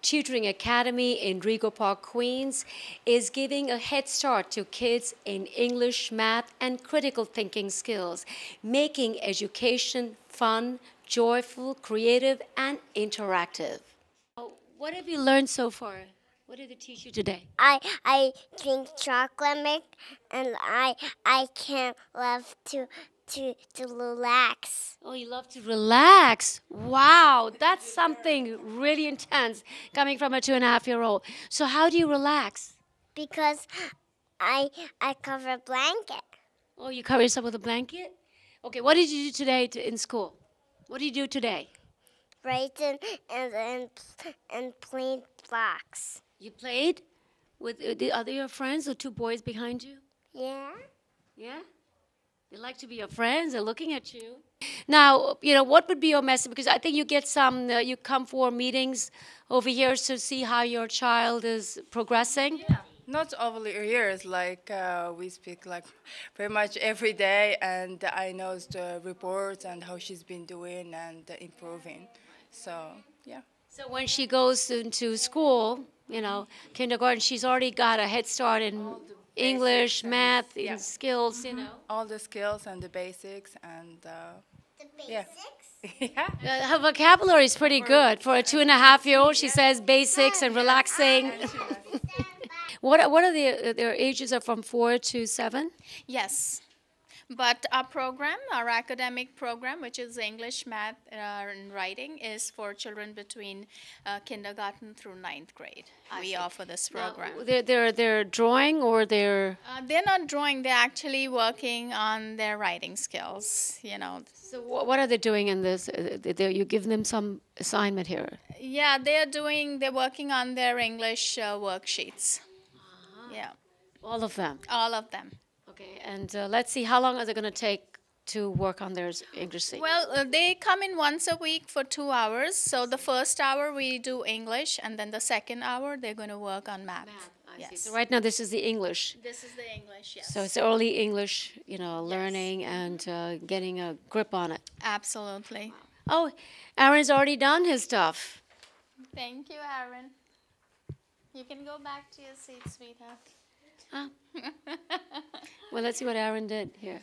Tutoring Academy in Rego Park, Queens, is giving a head start to kids in English, math, and critical thinking skills, making education fun, joyful, creative, and interactive. What have you learned so far? What did they teach you today? I drink chocolate milk and I can't love to relax Oh, you love to relax. Wow, that's something really intense coming from a 2.5-year-old. So, how do you relax? because I cover a blanket. Oh, you cover yourself with a blanket? Okay, what did you do today in school? What did you do today? Right and plain box. You played with the other your friends, the two boys behind you? Yeah. Yeah? They like to be your friends. They're looking at you. Now, what would be your message? Because I think you get some, you come for meetings over here to see how your child is progressing. Not over the years, like we speak like pretty much every day, and I know the reports and how she's been doing and improving. So yeah. So when she goes into school, kindergarten, she's already got a head start in English, math, in skills. All the skills and the basics and The yeah. basics. Yeah. Her vocabulary is pretty good. For a 2.5-year-old, she says basics and relaxing. What are their ages are from 4 to 7? Yes, but our program, our academic program, which is English, math, and writing, is for children between kindergarten through ninth grade. We offer this program. They're drawing or They're not drawing; they're actually working on their writing skills. So what are they doing in this? You give them some assignment here. Yeah, they're working on their English worksheets. Yeah, All of them. all of them. Okay, and let's see, how long are they going to take to work on their English? Well, they come in once a week for 2 hours. So the first hour we do English, and then the second hour they're going to work on math. I see. Yes. So right now this is the English. This is the English, yes. So it's early English, learning and getting a grip on it. Absolutely. Oh, Aaron's already done his stuff. Thank you, Aaron. You can go back to your seat, sweetheart. Well, let's see what Aaron did here.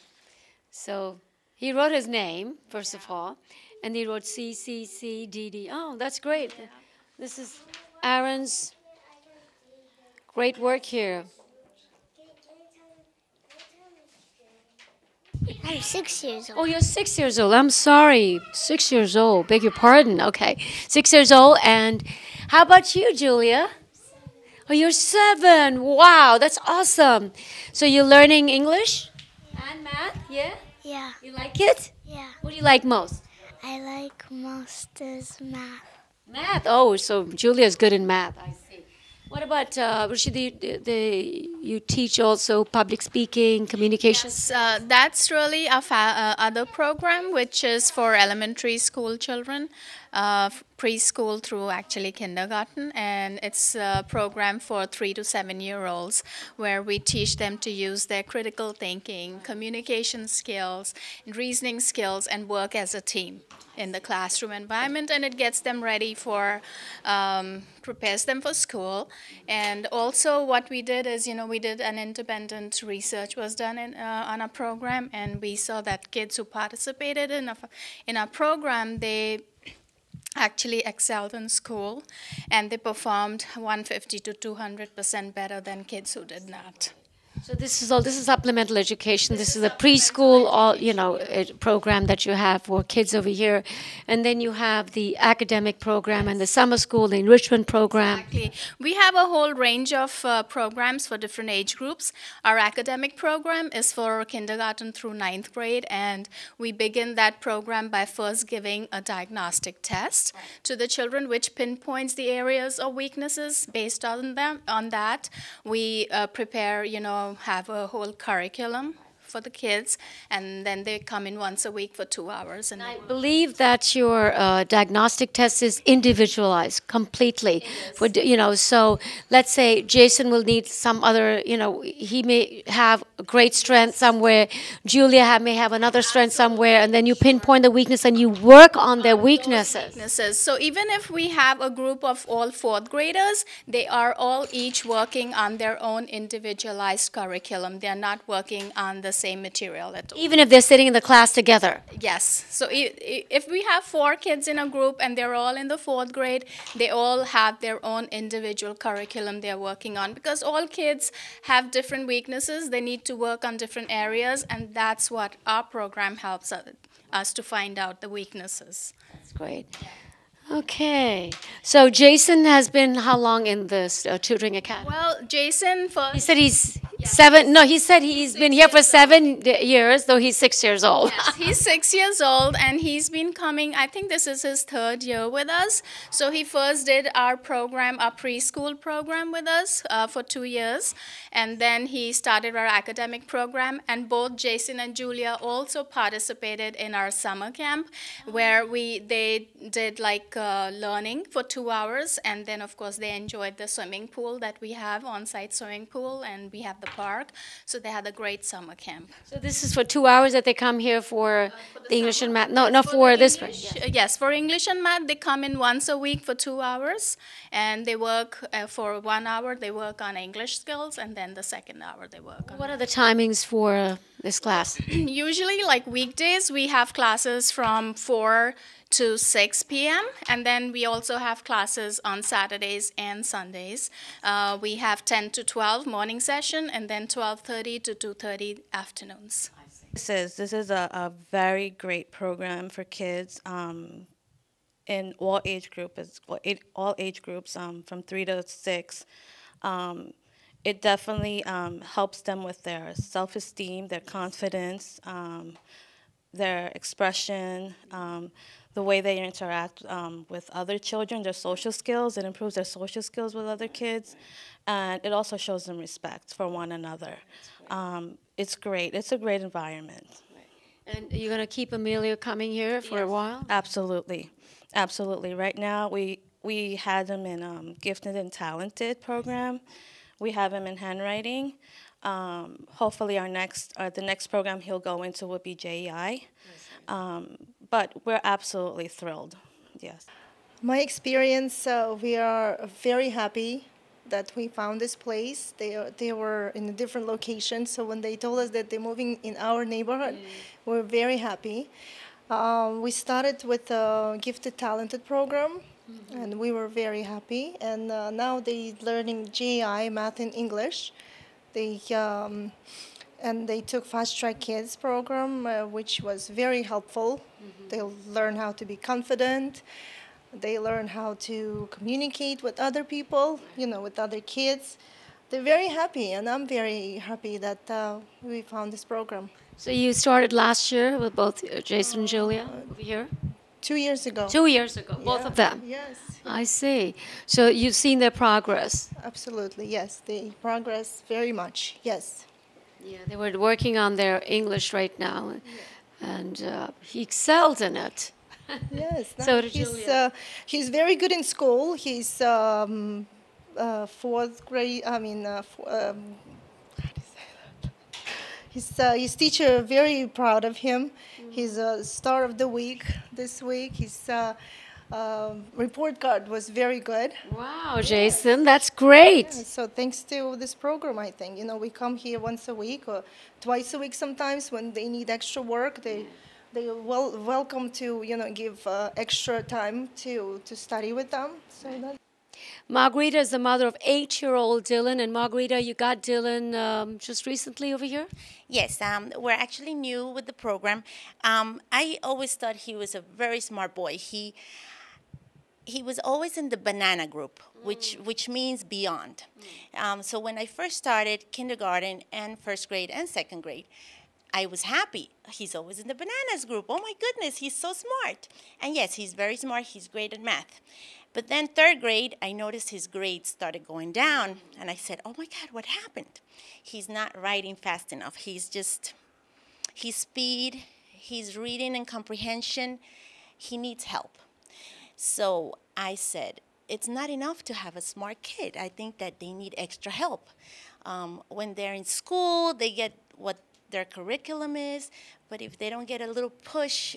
So he wrote his name, first of all, and he wrote CCCDD. Oh, that's great. This is Aaron's great work here. I'm 6 years old. Oh, you're 6 years old. I'm sorry. 6 years old. Beg your pardon. Okay. 6 years old. And how about you, Julia? Oh, you're 7. Wow, that's awesome. So you're learning English and math? Yeah? Yeah. You like it? Yeah. What do you like most? I like most is math. Math. Oh, so Julia's good in math. I see. What about you teach also public speaking, communication? That's really a other program, which is for elementary school children, preschool through actually kindergarten, and it's a program for 3 to 7 year olds where we teach them to use their critical thinking, communication skills, reasoning skills, and work as a team in the classroom environment, and it gets them ready for, prepares them for school. And also what we did is, we did an independent research was done on a program, and we saw that kids who participated in our program, they actually excelled in school, and they performed 150 to 200% better than kids who did not. So this is supplemental education. This is a preschool, program that you have for kids over here, and then you have the academic program and the summer school, the enrichment program. Exactly. We have a whole range of programs for different age groups. Our academic program is for kindergarten through ninth grade, and we begin that program by first giving a diagnostic test to the children, which pinpoints the areas of weaknesses. Based on that, we prepare, have a whole curriculum for the kids, and then they come in once a week for 2 hours. And I believe that your diagnostic test is individualized completely. For so let's say Jason will need some other, he may have a great strength somewhere. Julia may have another strength somewhere, and then you pinpoint the weakness and you work on their weaknesses. So even if we have a group of all fourth graders, they are all each working on their own individualized curriculum. They are not working on the same material at all. Even if they're sitting in the class together. Yes. So if we have 4 kids in a group and they're all in the 4th grade, they all have their own individual curriculum they're working on, because all kids have different weaknesses. They need to work on different areas, and that's what our program helps us to find out the weaknesses. That's great. Okay. So Jason has been how long in this Tutoring Academy? Well, Jason, He said he's 7. No, he said he's been here for 7 years, though he's 6 years old. Yes, he's 6 years old, and he's been coming, I think this is his 3rd year with us. So he first did our program, our preschool program with us for 2 years, and then he started our academic program, and both Jason and Julia also participated in our summer camp, where they did learning for 2 hours, and then of course they enjoyed the swimming pool that we have, on-site swimming pool, and we have the park. So they had a great summer camp. So this is for 2 hours that they come here for the English and math? No, not for this. Yes, for English and math, they come in once a week for 2 hours, and they work for 1 hour. They work on English skills, and then the second hour they work on. What are the timings for this class? Usually, like weekdays, we have classes from 4 to 6 p.m. And then we also have classes on Saturdays and Sundays. We have 10 to 12 morning session, and then 12:30 to 2:30 afternoons. This is a very great program for kids in all age groups from 3 to 6. It definitely helps them with their self-esteem, their confidence, their expression, the way they interact with other children, their social skills. It improves their social skills with other kids, and it also shows them respect for one another. It's great. It's a great environment. And you're going to keep Amelia coming here for a while? Absolutely. Absolutely. Right now, we had him in Gifted and Talented program. We have him in handwriting. Hopefully, the next program he'll go into will be JEI. But we're absolutely thrilled. Yes. My experience, we are very happy that we found this place. They were in a different location, so when they told us that they're moving in our neighborhood, we're very happy. We started with a Gifted Talented program, and we were very happy. And now they're learning GI, Math and English. And they took Fast Track Kids program, which was very helpful. They'll learn how to be confident. They learn how to communicate with other people, with other kids. They're very happy, and I'm very happy that we found this program. So you started last year with both Jason and Julia over here? 2 years ago. 2 years ago, both of them? Yes. I see. So you've seen their progress? Absolutely, yes. They progress very much, yes. Yeah, they were working on their English right now, and he excelled in it. Yes. So did Julia. He's very good in school. He's 4th grade. How do you say that? His teacher very proud of him. He's a star of the week this week. His report card was very good. Wow, Jason, that's great. Yeah, so thanks to this program, I think, we come here once a week or twice a week sometimes when they need extra work. They are welcome to give extra time to study with them. So that. Margarita is the mother of 8-year-old Dylan, and Margarita, you got Dylan just recently over here? Yes, we're actually new with the program. I always thought he was a very smart boy. He was always in the banana group, which means beyond. So when I first started kindergarten and 1st grade and 2nd grade, I was happy. He's always in the bananas group. Oh my goodness, he's so smart. And yes, he's very smart. He's great at math. But then 3rd grade, I noticed his grades started going down. And I said, oh my God, what happened? He's not writing fast enough. He's just his speed, his reading and comprehension, he needs help. So I said, it's not enough to have a smart kid. I think that they need extra help. When they're in school, they get what their curriculum is, but if they don't get a little push,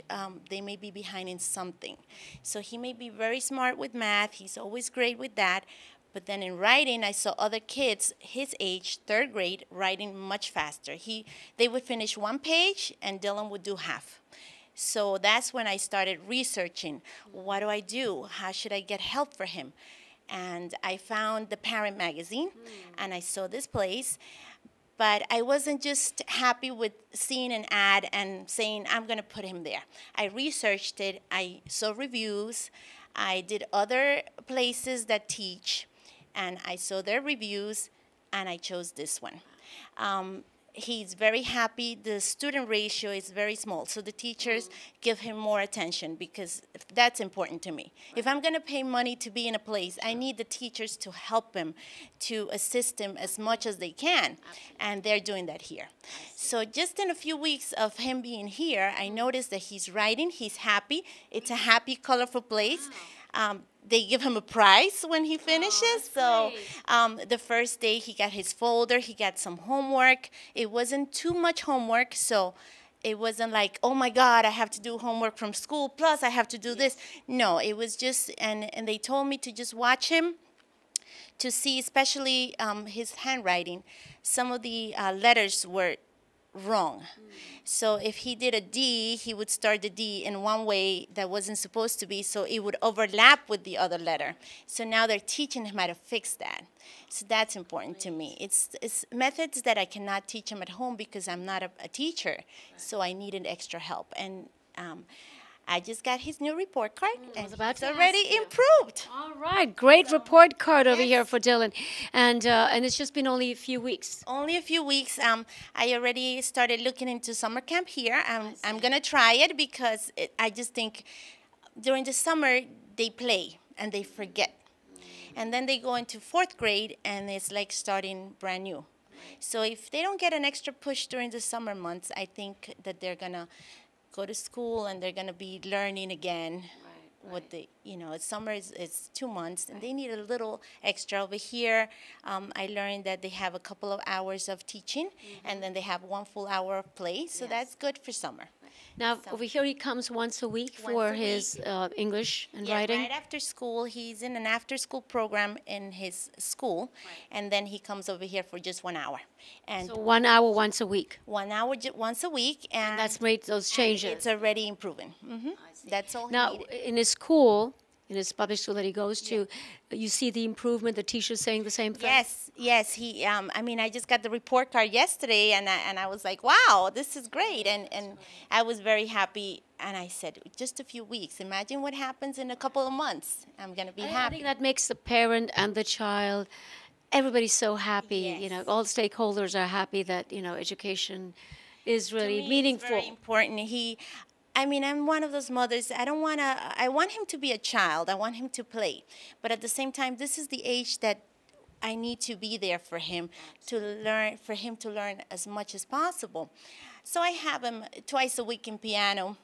they may be behind in something. So he may be very smart with math. He's always great with that. But then in writing, I saw other kids his age, third grade, writing much faster. They would finish one page, and Dylan would do half. So that's when I started researching. What do I do? How should I get help for him? And I found the Parent magazine, and I saw this place. But I wasn't just happy with seeing an ad and saying, I'm going to put him there. I researched it. I saw reviews. I did other places that teach, and I saw their reviews, and I chose this one. He's very happy. The student ratio is very small, so the teachers give him more attention because that's important to me. If I'm going to pay money to be in a place, I need the teachers to help him, to assist him as much as they can, and they're doing that here. So just in a few weeks of him being here, I noticed that he's writing, he's happy. It's a happy, colorful place. They give him a prize when he finishes. So the first day he got his folder, he got some homework. It wasn't too much homework, so it wasn't like, oh my God, I have to do homework from school, plus I have to do this. No, it was just, and they told me to just watch him to see, especially his handwriting. Some of the letters were wrong. So if he did a D, he would start the D in one way that wasn't supposed to be, so it would overlap with the other letter. So now they're teaching him how to fix that. So that's important to me. It's methods that I cannot teach him at home because I'm not a teacher, so I needed extra help. And I just got his new report card, and it's already improved. All right, great report card over here for Dylan, and it's just been only a few weeks. Only a few weeks. I already started looking into summer camp here. I'm gonna try it because I just think during the summer they play and they forget, and then they go into fourth grade and it's like starting brand new. So if they don't get an extra push during the summer months, I think that they're gonna go to school and they're going to be learning again. What they, summer is 2 months, and they need a little extra. Over here, I learned that they have a couple of hours of teaching, and then they have 1 full hour of play, so that's good for summer. Now, over here he comes once a week for his English and writing? Right after school. He's in an after-school program in his school, and then he comes over here for just 1 hour. And so 1 hour once a week? 1 hour once a week. And that's made those changes? It's already improving. That's all now, he needed. In his school, in his public school that he goes to, you see the improvement, the teacher's saying the same thing? Yes. He, I just got the report card yesterday, and I was like, wow, this is great. And I was very happy, and I said, just a few weeks. Imagine what happens in a couple of months. I'm going to be happy. I think that makes the parent and the child, everybody's so happy. All stakeholders are happy that, education is really meaningful. It's very important. I'm one of those mothers. I want him to be a child. I want him to play. But at the same time, this is the age that I need to be there for him to learn as much as possible. So I have him twice a week in piano.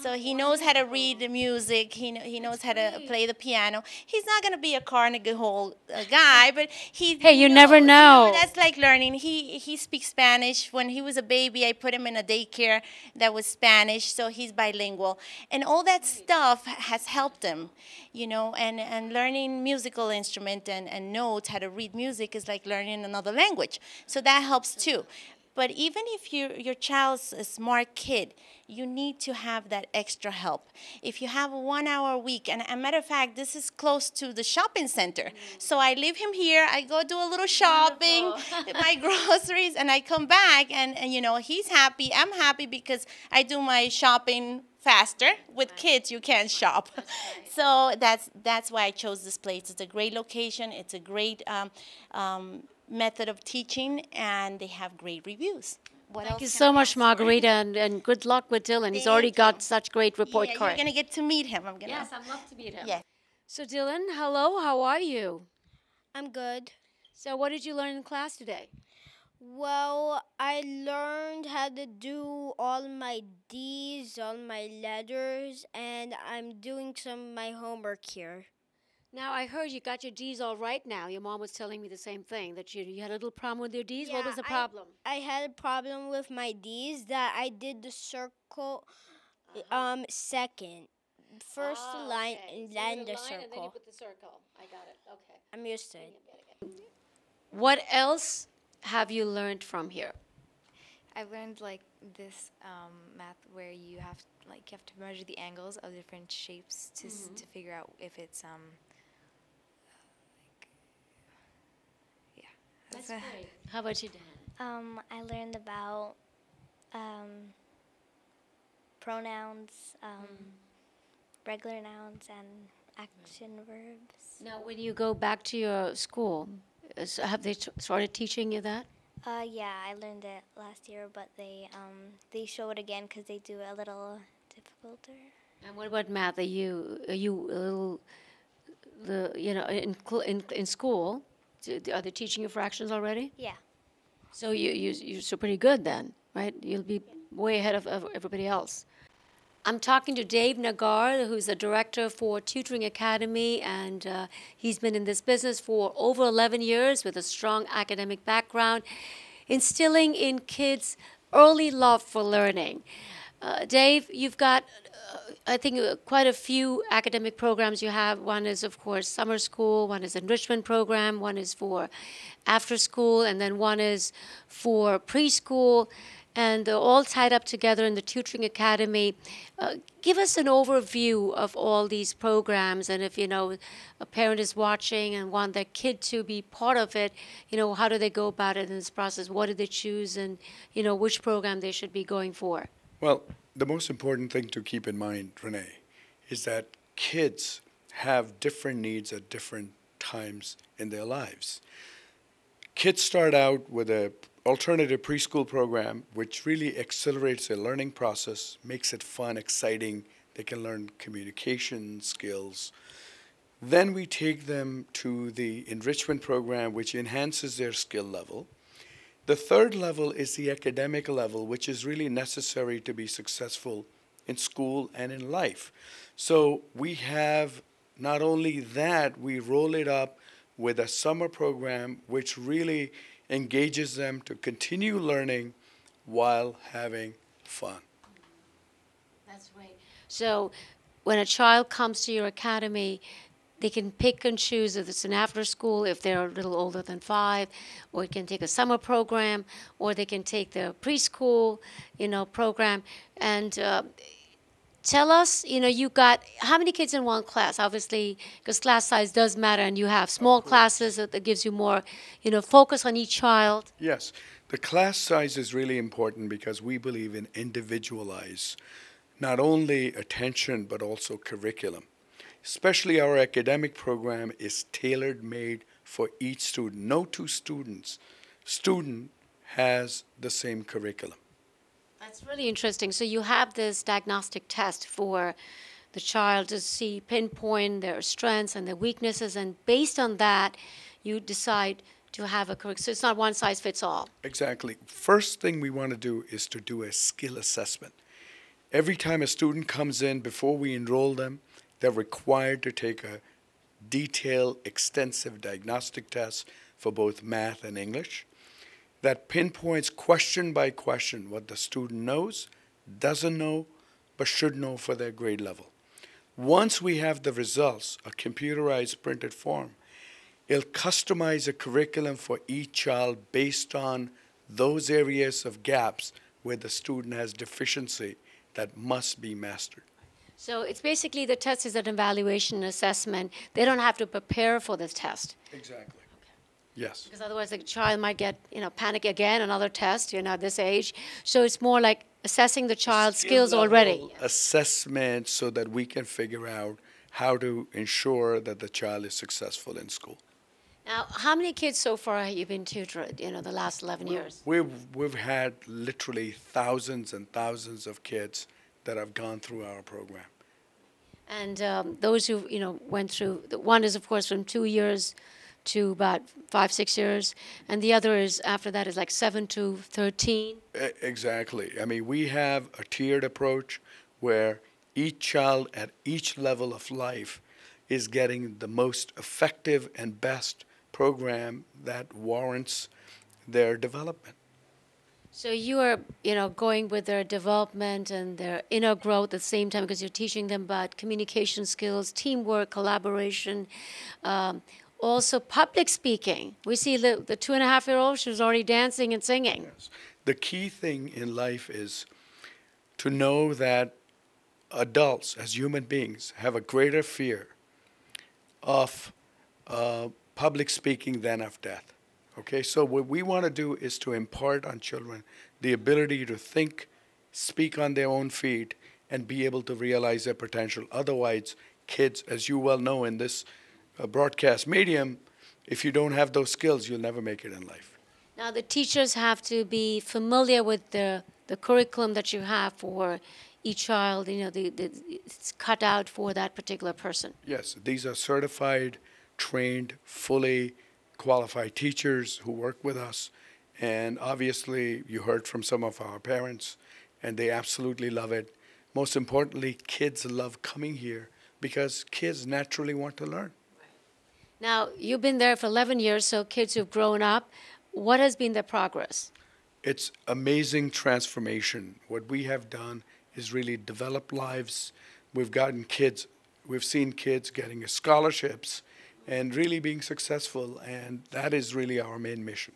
So he knows how to read the music. He knows how to play the piano. He's not going to be a Carnegie Hall guy, but he. Hey, you never know. That's like learning. He speaks Spanish. When he was a baby, I put him in a daycare that was Spanish, so he's bilingual. And all that stuff has helped him, and learning musical instrument and notes, how to read music is like learning another language. So that helps too. But even if your child's a smart kid, you need to have that extra help. If you have a 1 hour a week, and a matter of fact, this is close to the shopping center. So I leave him here, I go do a little shopping, my groceries, and I come back, and he's happy, I'm happy because I do my shopping faster. With kids, you can't shop. So that's why I chose this place. It's a great location, it's a great method of teaching, and they have great reviews. Thank you so much, Margarita, and good luck with Dylan. He's already got such great report card. You're going to get to meet him. Yes, I'd love to meet him. Yes. So Dylan, hello, how are you? I'm good. So what did you learn in class today? Well, I learned how to do all my D's, all my letters, and I'm doing some of my homework here. Now, I heard you got your D's all right now. Your mom was telling me the same thing, that you had a little problem with your D's. What was the problem? I had a problem with my D's that I did the circle second. First the line Okay. and So you then did the a line and then you circle. put the circle. I got it. Okay. I'm used to it. What else have you learned from here? I learned like this math where you have to measure the angles of different shapes to figure out if it's like yeah. That's great. How about you, Dan? I learned about pronouns, regular nouns, and action verbs. Now, when you go back to your school, have they started teaching you that? Yeah, I learned it last year, but they show it again because they do it a little difficulter. And what about math? Are you a little in school? Are they teaching you fractions already? Yeah. So you're so pretty good then, right? You'll be way ahead of everybody else. I'm talking to Dave Nagar, who's the director for Tutoring Academy, and he's been in this business for over 11 years with a strong academic background, instilling in kids early love for learning. Dave, you've got, I think, quite a few academic programs you have. One is, of course, summer school, one is enrichment program, one is for after school, and then one is for preschool, and they're all tied up together in the Tutoring Academy. Give us an overview of all these programs, and if a parent is watching and want their kid to be part of it, how do they go about it in this process? What do they choose, and which program they should be going for? Well, the most important thing to keep in mind, Renee, is that kids have different needs at different times in their lives. Kids start out with a alternative preschool program, which really accelerates their learning process, makes it fun, exciting. They can learn communication skills. Then we take them to the enrichment program, which enhances their skill level. The third level is the academic level, which is really necessary to be successful in school and in life. So we have not only that, we roll it up with a summer program, which really engages them to continue learning while having fun. That's great. So when a child comes to your academy, they can pick and choose if it's an after school, if they're a little older than 5, or it can take a summer program, or they can take the preschool, program. And tell us, you got how many kids in one class? Obviously, because class size does matter, and you have small classes that gives you more, focus on each child. Yes, the class size is really important because we believe in individualized, not only attention, but also curriculum. Especially our academic program is tailor made for each student. No two student has the same curriculum. That's really interesting. So you have this diagnostic test for the child to see, pinpoint their strengths and their weaknesses, and based on that, you decide to have a curriculum. So it's not one size fits all. Exactly. First thing we want to do is to do a skill assessment. Every time a student comes in, before we enroll them, they're required to take a detailed, extensive diagnostic test for both math and English that pinpoints question by question what the student knows, doesn't know, but should know for their grade level. Once we have the results, a computerized printed form, it'll customize a curriculum for each child based on those areas of gaps where the student has deficiency that must be mastered. So it's basically the test is an evaluation and assessment. They don't have to prepare for this test. Exactly. Yes. Because otherwise the child might get, panic again, another test, at this age. So it's more like assessing the child's skills already. Assessment so that we can figure out how to ensure that the child is successful in school. Now, how many kids so far have you been tutored, the last 11 years? We've had literally thousands and thousands of kids that have gone through our program. And those who, went through, one is, of course, from 2 years to about 5, 6 years, and the other is after that is like 7 to 13. Exactly. I mean, we have a tiered approach where each child at each level of life is getting the most effective and best program that warrants their development. So you are, going with their development and their inner growth at the same time because you're teaching them about communication skills, teamwork, collaboration, also public speaking. We see the 2.5-year-old; she's already dancing and singing. Yes. The key thing in life is to know that adults, as human beings, have a greater fear of public speaking than of death. Okay, so what we want to do is to impart on children the ability to think, speak on their own feet, and be able to realize their potential. Otherwise, kids, as you well know in this broadcast medium, if you don't have those skills, you'll never make it in life. Now, the teachers have to be familiar with the curriculum that you have for each child. It's cut out for that particular person. Yes, these are certified, trained, fully qualified teachers who work with us. And obviously, you heard from some of our parents, and they absolutely love it. Most importantly, kids love coming here because kids naturally want to learn. Now, you've been there for 11 years, so kids who've grown up, what has been their progress? It's amazing transformation. What we have done is really develop lives. We've seen kids getting scholarships and really being successful, and that is really our main mission.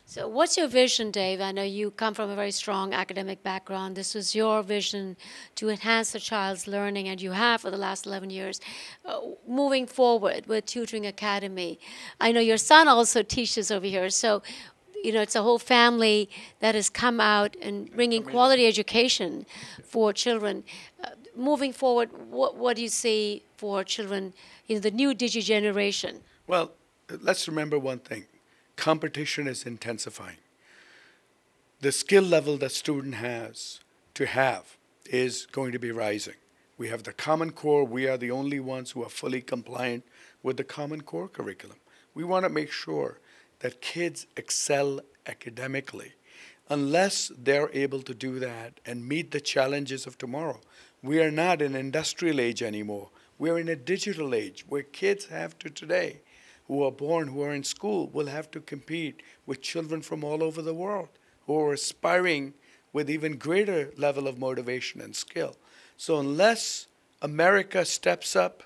So what's your vision, Dave? I know you come from a very strong academic background. This was your vision to enhance the child's learning, and you have for the last 11 years. Moving forward with Tutoring Academy, I know your son also teaches over here, so it's a whole family that has come out and bringing quality education for children. Moving forward, what do you see for children, the new digi generation? Well, let's remember one thing. Competition is intensifying. The skill level that student has to have is going to be rising. We have the Common Core. We are the only ones who are fully compliant with the Common Core curriculum. We want to make sure that kids excel academically. Unless they're able to do that and meet the challenges of tomorrow, we are not in an industrial age anymore. We're in a digital age where kids have to today, who are born, who are in school, will have to compete with children from all over the world who are aspiring with even greater level of motivation and skill. So unless America steps up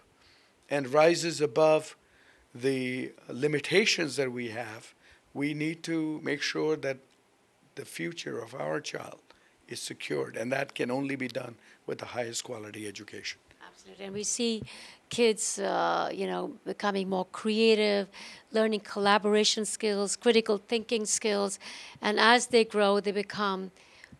and rises above the limitations that we have, we need to make sure that the future of our child is secured, and that can only be done with the highest quality education. Absolutely, and we see kids, becoming more creative, learning collaboration skills, critical thinking skills, and as they grow, they become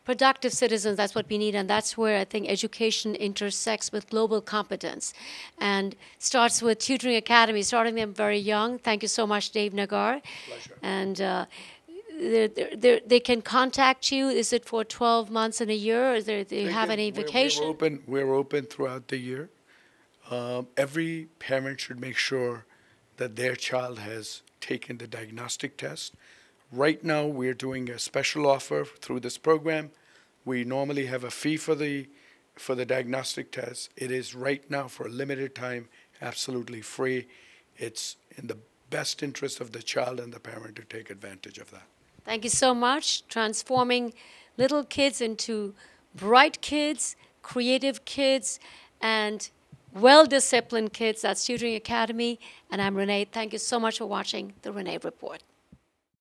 productive citizens. That's what we need, and that's where I think education intersects with global competence and starts with Tutoring Academy, starting them very young. Thank you so much, Dave Nagar. Pleasure. And they can contact you. Is it for 12 months and a year, or do you have any vacation? We're open throughout the year. Every parent should make sure that their child has taken the diagnostic test. Right now, we're doing a special offer through this program. We normally have a fee for the diagnostic test. It is right now for a limited time, absolutely free. It's in the best interest of the child and the parent to take advantage of that. Thank you so much. Transforming little kids into bright kids, creative kids, and well-disciplined kids. That's Tutoring Academy, and I'm Renee. Thank you so much for watching the Renee Report.